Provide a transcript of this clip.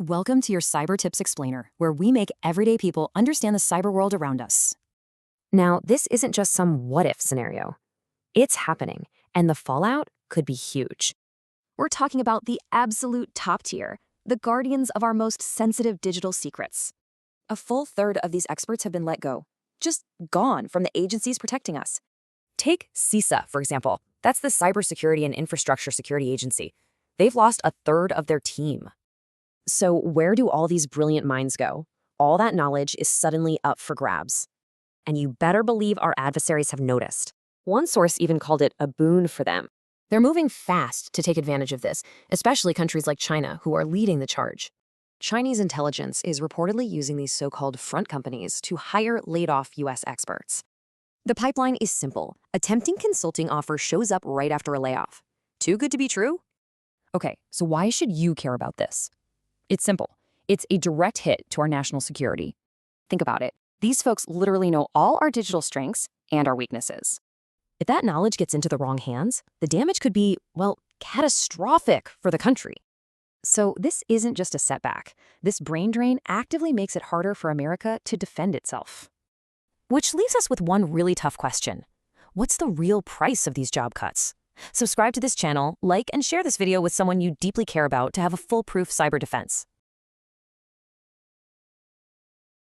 Welcome to your Cyber Tips Explainer, where we make everyday people understand the cyber world around us. Now, this isn't just some what-if scenario. It's happening, and the fallout could be huge. We're talking about the absolute top tier, the guardians of our most sensitive digital secrets. A full third of these experts have been let go, just gone from the agencies protecting us. Take CISA, for example. That's the Cybersecurity and Infrastructure Security Agency. They've lost a third of their team. So where do all these brilliant minds go? All that knowledge is suddenly up for grabs. And you better believe our adversaries have noticed. One source even called it a boon for them. They're moving fast to take advantage of this, especially countries like China, who are leading the charge. Chinese intelligence is reportedly using these so-called front companies to hire laid-off U.S. experts. The pipeline is simple. A tempting consulting offer shows up right after a layoff. Too good to be true? Okay, so why should you care about this? It's simple. It's a direct hit to our national security. Think about it. These folks literally know all our digital strengths and our weaknesses. If that knowledge gets into the wrong hands, the damage could be, well, catastrophic for the country. So this isn't just a setback. This brain drain actively makes it harder for America to defend itself. Which leaves us with one really tough question. What's the real price of these job cuts? Subscribe to this channel, like and share this video with someone you deeply care about to have a foolproof cyber defense.